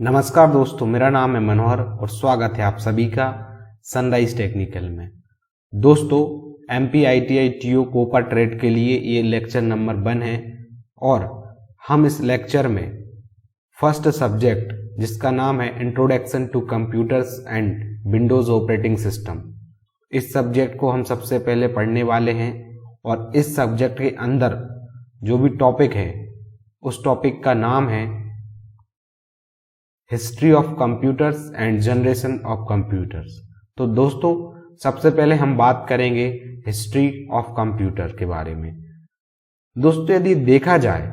नमस्कार दोस्तों, मेरा नाम है मनोहर और स्वागत है आप सभी का सनराइज टेक्निकल में। दोस्तों, MPITI TO कोपा ट्रेड के लिए ये लेक्चर नंबर 1 है और हम इस लेक्चर में फर्स्ट सब्जेक्ट जिसका नाम है introduction to computers and Windows operating system, इस सब्जेक्ट को हम सबसे पहले पढ़ने वाले हैं। और इस सब्जेक्ट के अंदर जो भी टॉपिक है उस टॉपिक का नाम है history of computers and generation of computers. तो दोस्तों, सबसे पहले हम बात करेंगे हिस्ट्री ऑफ कंप्यूटर के बारे में। दोस्तों, यदि देखा जाए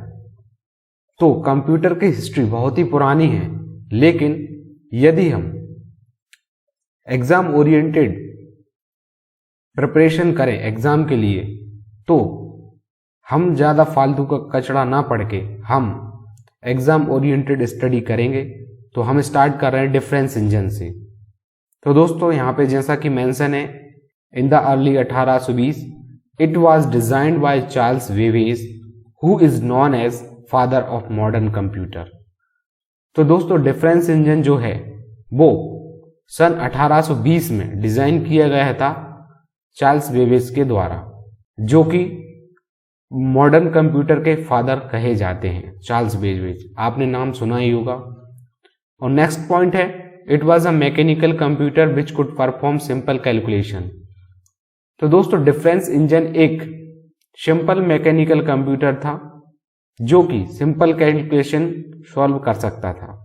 तो कंप्यूटर की हिस्ट्री बहुत ही पुरानी है, लेकिन यदि हम एग्जाम ओरिएंटेड प्रिपरेशन करें एग्जाम के लिए तो हम ज़्यादा फालतू का कचड़ा ना पढ़ के हम एग्जाम ओरिएंटेड स्टडी करेंगे। तो हम स्टार्ट कर रहे हैं डिफरेंस इंजन से। तो दोस्तों, यहाँ पे जैसा कि मेंशन है, in the early 1820 it was designed by Charles Babbage who is known as father of modern computer. तो दोस्तों, डिफरेंस इंजन जो है वो सन 1820 में डिजाइन किया गया था चार्ल्स बेबेज के द्वारा, जो कि मॉडर्न कंप्यूटर के फादर कहे जाते हैं। चार्ल्स बेबेज, आपने नाम सुना ही होगा। और नेक्स्ट पॉइंट है, it was a mechanical computer which could perform simple calculation. तो दोस्तों, डिफरेंस इंजन एक सिंपल मैकेनिकल कंप्यूटर था जो कि सिंपल कैलकुलेशन सॉल्व कर सकता था।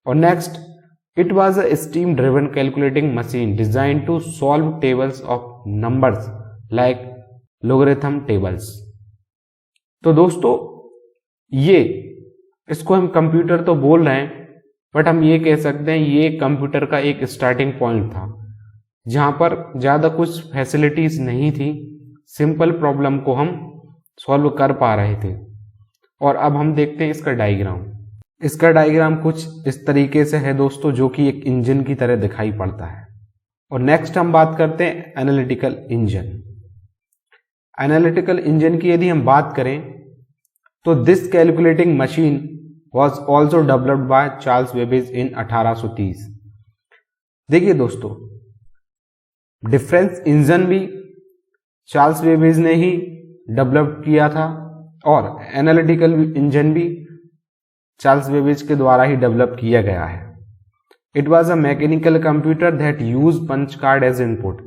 और next, it was a steam driven calculating machine design to solve tables of numbers like logarithm tables. तो दोस्तों, इसको हम कंप्यूटर तो बोल रहे हैं, बट हम ये कह सकते हैं ये कंप्यूटर का एक स्टार्टिंग पॉइंट था जहां पर ज़्यादा कुछ फैसिलिटीज नहीं थी, सिंपल प्रॉब्लम को हम सॉल्व कर पा रहे थे। और अब हम देखते हैं इसका डायग्राम। इसका डायग्राम कुछ इस तरीके से है दोस्तों, जो कि एक इंजन की तरह दिखाई पड़ता है। और नेक्स्ट हम बात करते हैं एनालिटिकल इंजन। एनालिटिकल इंजन की यदि हम बात करें तो this calculating machine was also developed by Charles Babbage in 1830। देखिए दोस्तों, डिफरेंस इंजन भी चार्ल्स बेबेज ने ही डेवलप किया था और एनालिटिकल इंजन भी चार्ल्स बेबेज के द्वारा ही डेवलप किया गया है। It was a mechanical computer that use punch card as input.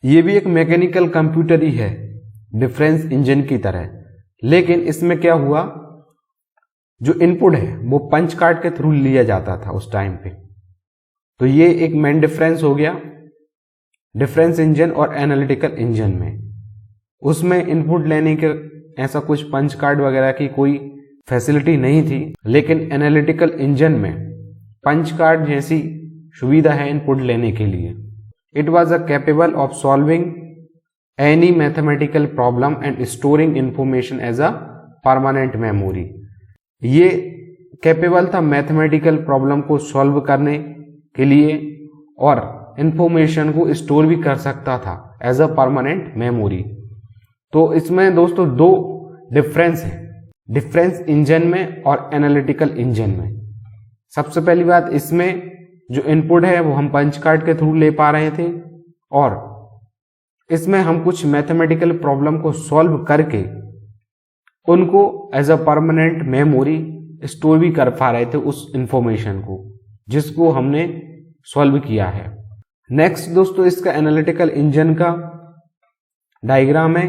ये भी एक मैकेनिकल कंप्यूटर ही है डिफरेंस इंजन की तरह, लेकिन इसमें क्या हुआ, जो इनपुट है वो पंच कार्ड के थ्रू लिया जाता था उस टाइम पे। तो ये एक मेन डिफरेंस हो गया डिफरेंस इंजन और एनालिटिकल इंजन में। उसमें इनपुट लेने के ऐसा कुछ पंच कार्ड वगैरह की कोई फैसिलिटी नहीं थी, लेकिन एनालिटिकल इंजन में पंच कार्ड जैसी सुविधा है इनपुट लेने के लिए। It was a capable of solving any mathematical problem and storing information as a permanent memory. ये कैपेबल था मैथमेटिकल प्रॉब्लम को सॉल्व करने के लिए और इंफॉर्मेशन को स्टोर भी कर सकता था एज अ परमानेंट मेमोरी। तो इसमें दोस्तों दो डिफरेंस है, डिफरेंस इंजन में और एनालिटिकल इंजन में। सबसे पहली बात, इसमें जो इनपुट है वो हम पंच कार्ड के थ्रू ले पा रहे थे और इसमें हम कुछ मैथमेटिकल प्रॉब्लम को सॉल्व करके उनको as a permanent memory store भी कर पा रहे थे उस इंफॉर्मेशन को जिसको हमने सॉल्व किया है। नेक्स्ट दोस्तों, इसका एनालिटिकल इंजन का डायग्राम है।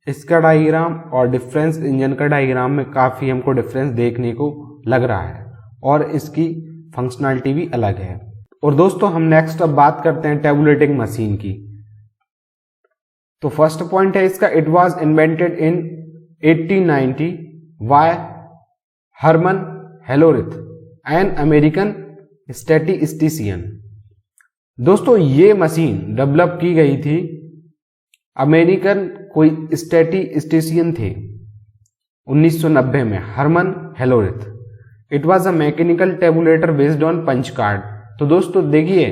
इसका डायग्राम और डिफरेंस इंजन का डायग्राम में काफी हमको डिफरेंस देखने को लग रहा है और इसकी फंक्शनैलिटी भी अलग है। और दोस्तों, हम नेक्स्ट अब बात करते हैं टेबुलेटिंग मशीन की। तो फर्स्ट पॉइंट है इसका, it was invented in 1890 by Herman Hollerith, an American statistician. दोस्तों, ये मशीन डेवलप की गई थी, अमेरिकन कोई स्टैटिस्टिशियन थे 1990 में, Herman Hollerith. It was a mechanical tabulator based on punch card. तो दोस्तों देखिए,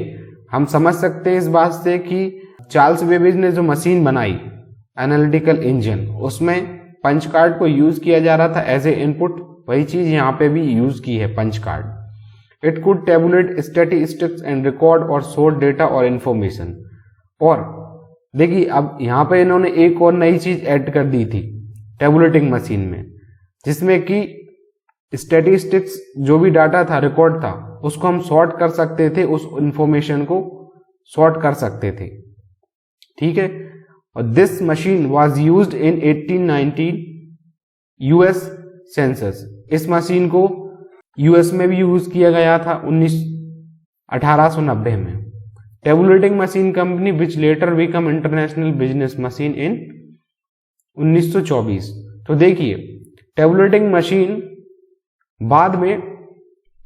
हम समझ सकते हैं इस बात से कि चार्ल्स बेबेज ने जो मशीन बनाई एनालिटिकल इंजन, उसमें पंच कार्ड को यूज किया जा रहा था एज ए इनपुट। वही चीज यहाँ पे भी यूज की है punch card. It could tabulate statistics and record और सोर्ट डेटा और इंफॉर्मेशन। और देखिए अब यहाँ पे इन्होंने एक और नई चीज ऐड कर दी थी टेबुलेटिंग मशीन में, जिसमें कि स्टैटिस्टिक्स जो भी डाटा था, रिकॉर्ड था, उसको हम सॉर्ट कर सकते थे, उस इंफॉर्मेशन को सॉर्ट कर सकते थे। ठीक है, और this machine was used in 1819 US census. इस मशीन को यूएस में भी यूज किया गया था 1890 में। Tabulating machine company which later become international business machine in 1924। तो देखिए टेबुलेटिंग मशीन बाद में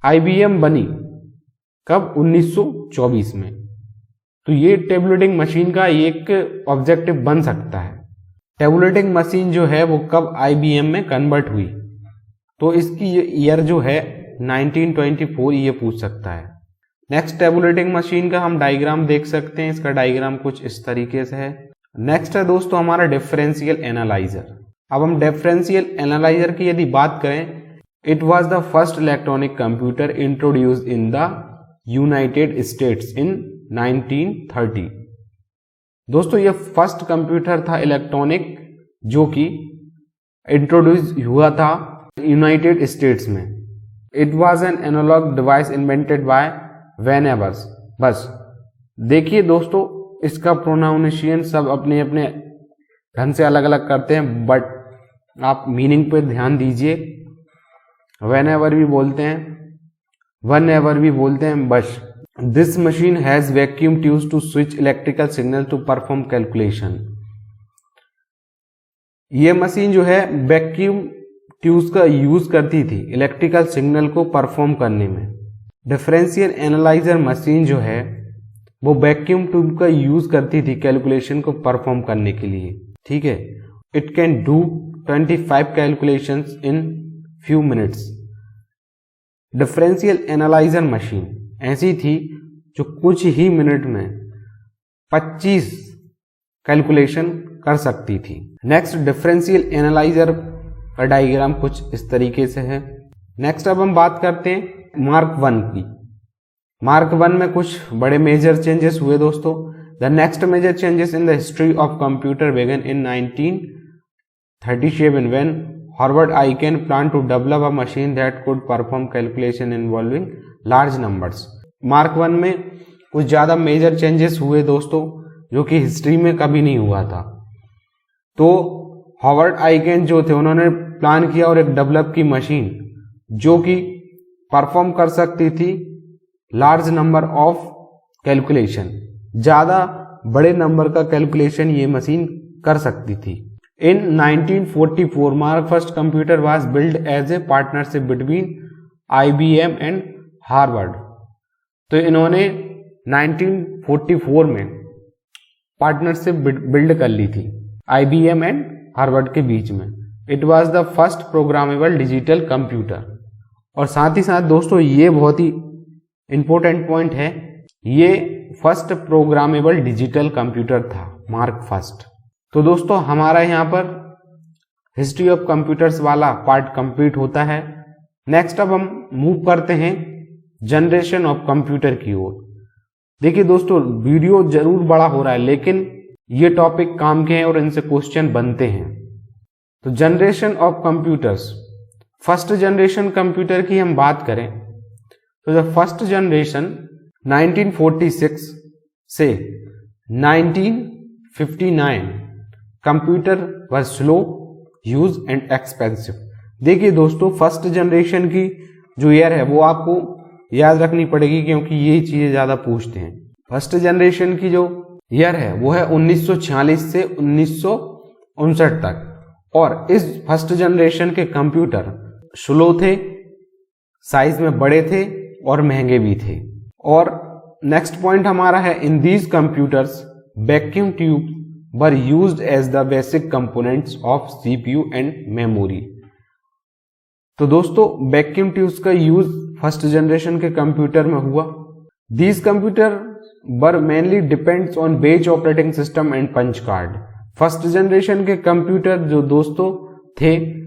आईबीएम बनी कब? 1924 में। तो ये टेबुलेटिंग मशीन का एक ऑब्जेक्टिव बन सकता है। टेबुलेटिंग मशीन जो है वो कब आईबीएम में कन्वर्ट हुई, तो इसकी ईयर जो है 1924 ये पूछ सकता है। नेक्स्ट टेबुलेटिंग मशीन का हम डायग्राम देख सकते हैं। इसका डायग्राम कुछ इस तरीके से है। नेक्स्ट है दोस्तों हमारा डिफरेंशियल एनालाइजर। अब हम डिफरेंशियल एनालाइजर की यदि बात करें, it was the first electronic computer introduced in the United states in 1930। दोस्तों ये फर्स्ट कंप्यूटर था इलेक्ट्रॉनिक जो कि इंट्रोड्यूस हुआ था यूनाइटेड स्टेट्स में। It was an analog device invented by Vannevar. बस देखिए दोस्तों इसका प्रोनाउंसिएशन सब अपने अपने ढंग से अलग अलग करते हैं, बट आप मीनिंग पे ध्यान दीजिए। वैन एवर भी बोलते हैं, वन एवर भी बोलते हैं, बस। This machine has vacuum tubes to switch electrical signal to perform calculation. ये मशीन जो है वैक्यूम ट्यूब्स का यूज करती थी इलेक्ट्रिकल सिग्नल को परफॉर्म करने में। डिफरेंशियल एनालाइजर मशीन जो है वो वैक्यूम ट्यूब का यूज करती थी कैलकुलेशन को परफॉर्म करने के लिए। ठीक है, it can do 25 calculations in few minutes. Differential analyser machine ऐसी थी जो कुछ ही मिनट में 25 कैलकुलेशन कर सकती थी। नेक्स्ट डिफरेंशियल एनालाइजर का डायग्राम कुछ इस तरीके से है। नेक्स्ट अब हम बात करते हैं मार्क 1 की। मार्क 1 में कुछ बड़े मेजर चेंजेस हुए दोस्तों। The next major changes in the history of computer began in 1937 when Harvard Aiken plan to develop a machine that could perform calculation involving large numbers. Mark 1 में कुछ ज्यादा major changes हुए दोस्तों जो कि history में कभी नहीं हुआ था। तो हार्वर्ड आइकेन जो थे उन्होंने प्लान किया और एक डेवलप की मशीन जो कि परफॉर्म कर सकती थी लार्ज नंबर ऑफ कैलकुलेशन, ज्यादा बड़े नंबर का कैलकुलेशन ये मशीन कर सकती थी। In 1944 Mark first computer was build as a partnership between IBM and Harvard. तो इन्होंने 1944 में पार्टनरशिप बिल्ड कर ली थी आईबीएम एंड हार्वर्ड के बीच में। It was the first programmable digital computer. और साथ ही साथ दोस्तों ये बहुत ही इंपॉर्टेंट पॉइंट है, ये फर्स्ट प्रोग्रामेबल डिजिटल कंप्यूटर था मार्क फर्स्ट। तो दोस्तों हमारा यहाँ पर हिस्ट्री ऑफ कंप्यूटर्स वाला पार्ट कंप्लीट होता है। नेक्स्ट अब हम मूव करते हैं जनरेशन ऑफ कंप्यूटर की ओर। देखिए दोस्तों वीडियो जरूर बड़ा हो रहा है लेकिन ये टॉपिक काम के हैं और इनसे क्वेश्चन बनते हैं। तो generation of computers, first generation computer की हम बात करें तो द फर्स्ट जनरेशन 1946 से 1959 computer were slow use and expensive. देखिए दोस्तों फर्स्ट जनरेशन की जो ईयर है वो आपको याद रखनी पड़ेगी क्योंकि यही चीजें ज्यादा पूछते हैं। फर्स्ट जनरेशन की जो ईयर है वो है 1946 से 1959 तक। और इस फर्स्ट जनरेशन के कंप्यूटर स्लो थे, साइज में बड़े थे और महंगे भी थे। और नेक्स्ट पॉइंट हमारा है in these computers vacuum tube were used as the basic components of CPU and memory. तो दोस्तों वैक्यूम ट्यूब्स का यूज फर्स्ट जनरेशन के कंप्यूटर में हुआ। These computer were mainly depends on batch operating system and punch card. First generation के computer जो दोस्तों थे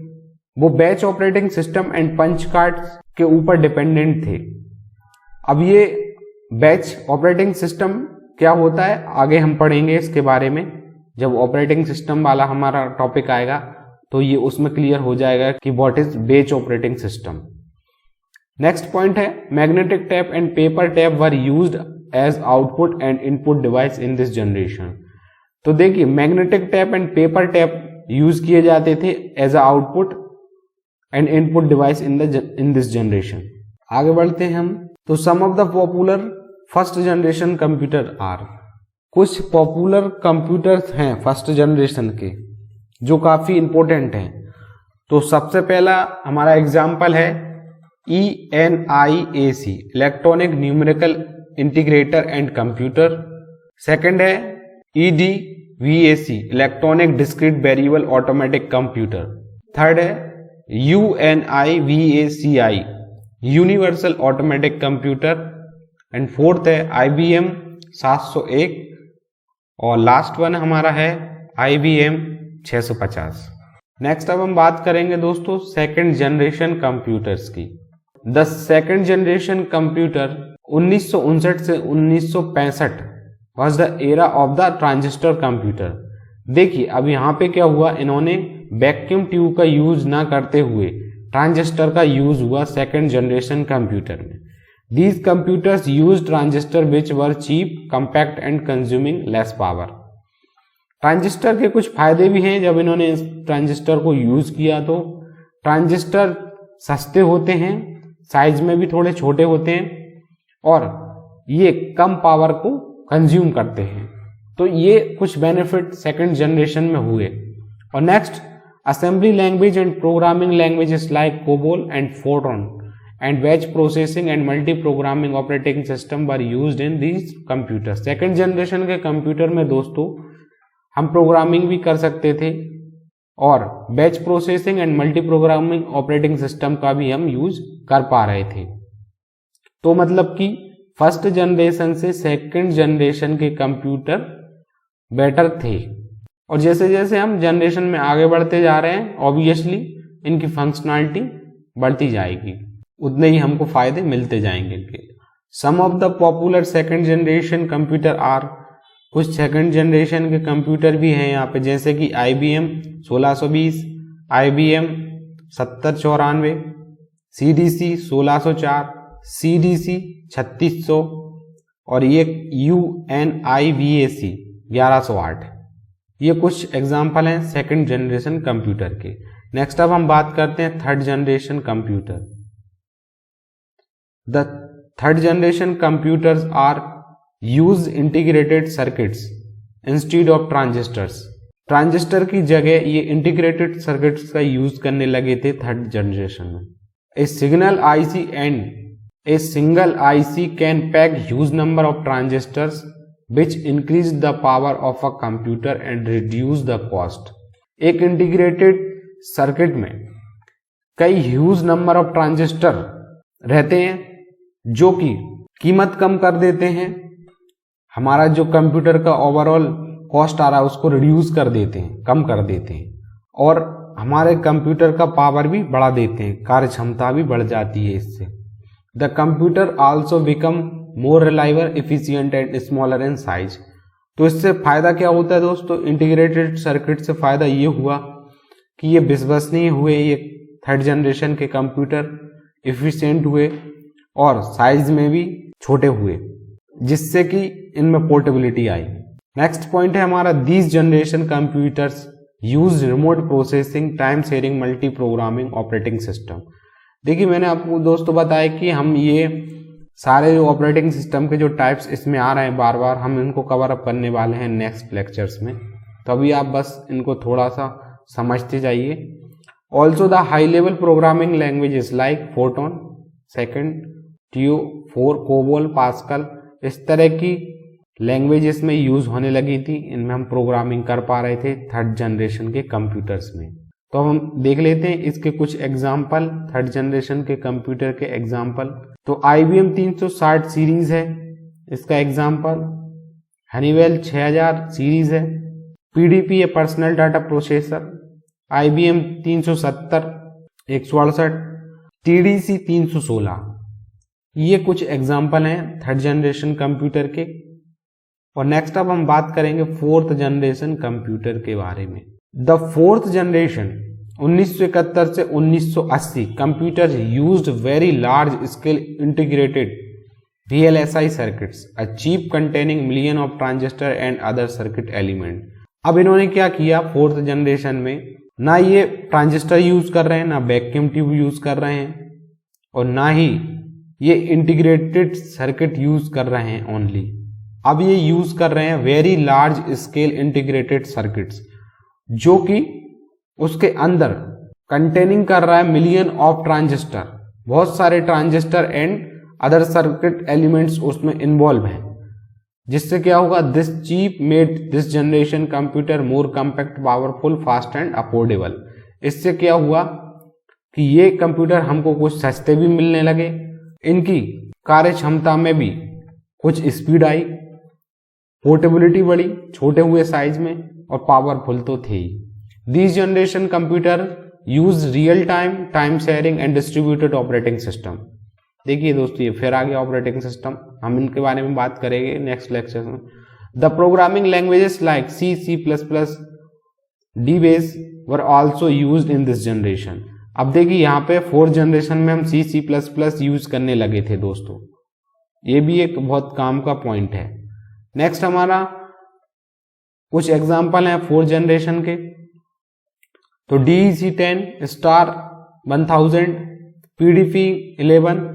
वो batch operating system and punch card के ऊपर डिपेंडेंट थे। अब ये बैच ऑपरेटिंग सिस्टम क्या होता है आगे हम पढ़ेंगे इसके बारे में। जब ऑपरेटिंग सिस्टम वाला हमारा टॉपिक आएगा तो ये उसमें क्लियर हो जाएगा कि what is batch operating system. Next point है magnetic tape and paper tape were used as output and input device in this generation. तो देखिए magnetic tape and paper tape use किए जाते थे as a output and input device in this generation. आगे बढ़ते हैं हम। तो some of the popular first generation computer are, कुछ पॉपुलर कंप्यूटर्स हैं फर्स्ट जनरेशन के जो काफी इंपॉर्टेंट हैं। तो सबसे पहला हमारा एग्जाम्पल है ENIAC electronic numerical integrator and computer. Second है EDVAC electronic discrete variable automatic computer. Third है UNIVACI universal automatic computer. And fourth है IBM 701 और लास्ट वन हमारा है IBM 650। नेक्स्ट अब हम बात करेंगे दोस्तों सेकंड जनरेशन कंप्यूटर्स की। द सेकंड जनरेशन कंप्यूटर 1959 से 1965 was the era of the transistor computer. देखिए अब यहाँ पे क्या हुआ, इन्होंने वैक्यूम ट्यूब का यूज ना करते हुए ट्रांजिस्टर का यूज हुआ सेकंड जनरेशन कंप्यूटर में। These computers use transistor which were cheap, compact and consuming less power. Transistor के कुछ फायदे भी हैं जब इन्होंने इस ट्रांजिस्टर को यूज किया। तो ट्रांजिस्टर सस्ते होते हैं, साइज में भी थोड़े छोटे होते हैं और ये कम पावर को कंज्यूम करते हैं। तो ये कुछ बेनिफिट सेकंड जनरेशन में हुए। और next assembly language and programming languages like COBOL and Fortran and batch processing and multi programming operating system were used in these computer. Second generation के कंप्यूटर में दोस्तों हम प्रोग्रामिंग भी कर सकते थे और batch processing and multi programming operating system का भी हम यूज कर पा रहे थे। तो मतलब कि फर्स्ट जनरेशन से सेकंड जनरेशन के कंप्यूटर बेटर थे। और जैसे जैसे हम जनरेशन में आगे बढ़ते जा रहे हैं ऑब्वियसली इनकी फंक्शनैलिटी बढ़ती जाएगी, उतने ही हमको फायदे मिलते जाएंगे इनके। Some of the popular second generation computer are, कुछ सेकंड जनरेशन के कंप्यूटर भी हैं यहाँ पे जैसे कि IBM 1620, IBM 7094, CDC 1604, CDC 3600 और ये UNIVAC 1108। ये कुछ एग्जाम्पल हैं सेकंड जनरेशन कंप्यूटर के। नेक्स्ट अब हम बात करते हैं third generation computer. The third generation computers are use integrated circuits instead of transistors. Transistor की जगह ये इंटीग्रेटेड सर्किट्स का यूज करने लगे थे थर्ड जनरेशन में। A single IC can pack huge number of transistors which increase the power of a computer and reduce the cost. एक integrated circuit में कई ह्यूज नंबर ऑफ ट्रांजिस्टर रहते हैं जो कि कीमत कम कर देते हैं, हमारा जो कंप्यूटर का ओवरऑल कॉस्ट आ रहा है उसको रिड्यूस कर देते हैं, कम कर देते हैं और हमारे कंप्यूटर का पावर भी बढ़ा देते हैं, कार्य क्षमता भी बढ़ जाती है इससे। The computer also become more reliable, efficient and smaller in size. तो इससे फायदा क्या होता है दोस्तों, इंटीग्रेटेड सर्किट से फायदा ये हुआ कि ये विश्वसनीय हुए, ये थर्ड जनरेशन के कंप्यूटर एफिशिएंट हुए और साइज में भी छोटे हुए, जिससे कि इनमें पोर्टेबिलिटी आई। नेक्स्ट पॉइंट है हमारा these generation computers use remote processing, time sharing, multi programming operating system. देखिए मैंने आपको दोस्तों बताया कि हम ये सारे जो ऑपरेटिंग सिस्टम के जो टाइप्स इसमें आ रहे हैं बार बार, हम इनको कवर अप करने वाले हैं नेक्स्ट लेक्चर्स में। तो अभी आप बस इनको थोड़ा सा समझते जाइए। Also the high level programming languages like Fortran, second, TO 4, COBOL, pascal, इस तरह की लैंग्वेज इसमें यूज होने लगी थी। इनमें हम प्रोग्रामिंग कर पा रहे थे थर्ड जनरेशन के कंप्यूटर्स में। तो हम देख लेते हैं इसके कुछ एग्जाम्पल, थर्ड जनरेशन के कंप्यूटर के एग्जाम्पल। तो IBM 360 सीरीज है इसका एग्जाम्पल, हनीवेल 6000 सीरीज है, PDP है personal data processor, IBM 370 168, TDC 316, ये कुछ एग्जाम्पल हैं थर्ड जनरेशन कंप्यूटर के। और नेक्स्ट अब हम बात करेंगे फोर्थ जनरेशन कंप्यूटर के बारे में। द फोर्थ जनरेशन 1971 से 1980 computer used very large scale integrated VLSI circuits, a chip containing million of transistor and other circuit element। अब इन्होंने क्या किया फोर्थ जनरेशन में, ना ये ट्रांजिस्टर यूज कर रहे हैं, ना वैक्यूम ट्यूब यूज कर रहे हैं, और ना ही ये इंटीग्रेटेड सर्किट यूज कर रहे हैं ओनली। अब ये यूज कर रहे हैं very large scale integrated circuits, जो कि उसके अंदर कंटेनिंग कर रहा है मिलियन ऑफ ट्रांजिस्टर, बहुत सारे transistor and other circuit elements उसमें इन्वॉल्व हैं। जिससे क्या होगा, this chip made this generation computer more compact, powerful, fast and affordable. इससे क्या हुआ कि ये कंप्यूटर हमको कुछ सस्ते भी मिलने लगे, इनकी कार्य क्षमता में भी कुछ स्पीड आई, पोर्टेबिलिटी बढ़ी छोटे हुए साइज में, और पावरफुल तो थे ही। This generation computer use real time, time sharing and distributed operating system. देखिए दोस्तों, ये फिर आ गया ऑपरेटिंग सिस्टम, हम इनके बारे में बात करेंगे नेक्स्ट लेक्चर में। The programming languages like C, C++, DBase were also used in this generation. अब देखिए यहाँ पे फोर्थ जनरेशन में हम C, C++ यूज करने लगे थे दोस्तों, ये भी एक बहुत काम का पॉइंट है। नेक्स्ट हमारा कुछ एग्जाम्पल हैं फोर्थ जनरेशन के। तो DEC10, Star 1000, PDP-11,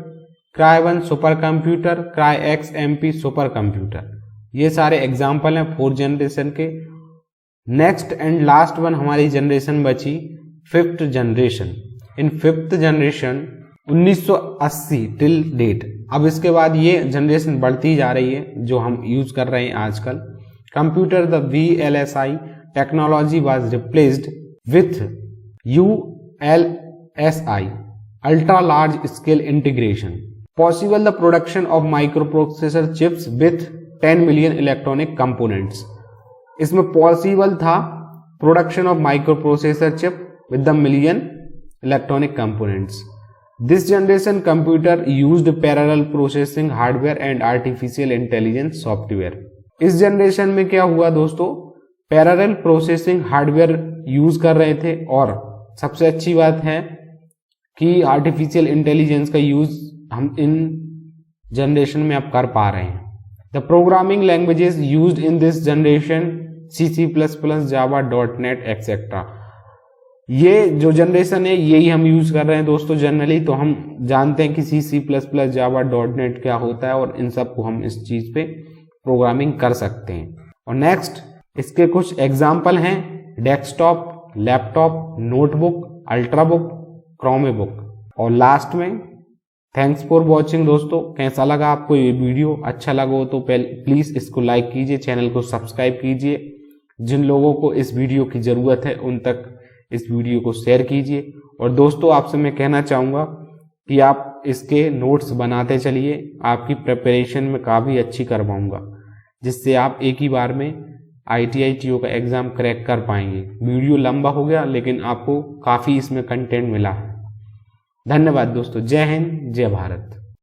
Cry-1 super computer, Cry-XMP super computer, ये सारे एग्जाम्पल हैं फोर्थ जनरेशन के। नेक्स्ट एंड लास्ट वन हमारी जनरेशन बची fifth generation. In fifth generation 1980 till date, अब इसके बाद ये जनरेशन बढ़ती जा रही है जो हम यूज कर रहे हैं आजकल। Computer the VLSI technology was replaced with ULSI ultra large scale integration, possible the production of microprocessor chips with 10 million electronic components. इसमें पॉसिबल था production of microprocessor chip with the million electronic components. This generation computer used parallel processing hardware and artificial intelligence software. इस generation में क्या हुआ दोस्तों, parallel processing hardware use कर रहे थे, और सबसे अच्छी बात है कि आर्टिफिशियल इंटेलिजेंस का यूज हम इन जनरेशन में अब कर पा रहे हैं। The programming languages used in this generation C, C++, Java, .NET etcetera. ये जो जनरेशन है यही हम यूज कर रहे हैं दोस्तों जनरली, तो हम जानते हैं कि C, C++, जावा, .NET क्या होता है, और इन सब को हम इस चीज पे प्रोग्रामिंग कर सकते हैं। और नेक्स्ट इसके कुछ एग्जाम्पल हैं, desktop, laptop, notebook, ultrabook, Chromebook. और लास्ट में थैंक्स फॉर वॉचिंग दोस्तों। कैसा लगा आपको ये वीडियो, अच्छा लगा हो तो प्लीज इसको लाइक कीजिए, चैनल को सब्सक्राइब कीजिए, जिन लोगों को इस वीडियो की जरूरत है उन तक इस वीडियो को शेयर कीजिए। और दोस्तों आपसे मैं कहना चाहूँगा कि आप इसके नोट्स बनाते चलिए, आपकी प्रिपरेशन में काफ़ी अच्छी करवाऊँगा, जिससे आप एक ही बार में ITI TO का एग्ज़ाम क्रैक कर पाएंगे। वीडियो लंबा हो गया लेकिन आपको काफ़ी इसमें कंटेंट मिला है। धन्यवाद दोस्तों, जय हिंद, जय भारत।